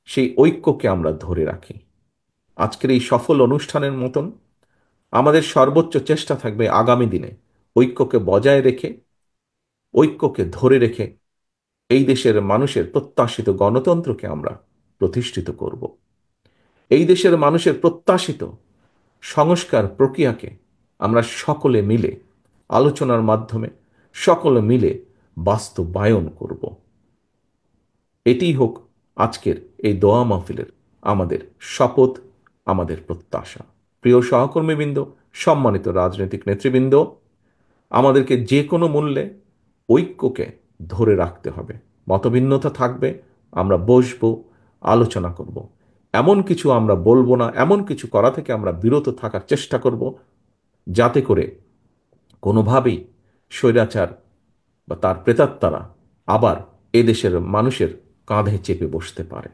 সেই ঐক্যকে আমরা ধরে রাখি। আজকের এই সফল অনুষ্ঠানের মতন আমাদের সর্বোচ্চ চেষ্টা থাকবে আগামী দিনে ঐক্যকে বজায় রেখে, ঐক্যকে ধরে রেখে এই দেশের মানুষের প্রত্যাশিত গণতন্ত্রকে আমরা প্রতিষ্ঠিত করব। এই দেশের মানুষের প্রত্যাশিত সংস্কার প্রক্রিয়াকে আমরা সকলে মিলে আলোচনার মাধ্যমে সকলে মিলে বাস্তবায়ন করব। এটিই হোক আজকের এই দোয়া মাহফিলের আমাদের শপথ, আমাদের প্রত্যাশা। প্রিয় সহকর্মীবৃন্দ, সম্মানিত রাজনৈতিক নেতৃবৃন্দ, আমাদেরকে যে কোনো মূল্যে ঐক্যকে ধরে রাখতে হবে। মতভিন্নতা থাকবে, আমরা বসবো, আলোচনা করব। এমন কিছু আমরা বলবো না, এমন কিছু করা থেকে আমরা বিরত থাকার চেষ্টা করব যাতে করে কোনোভাবেই স্বৈরাচার বা তার প্রেতাত্মারা আবার এদেশের মানুষের কাঁধে চেপে বসতে পারে।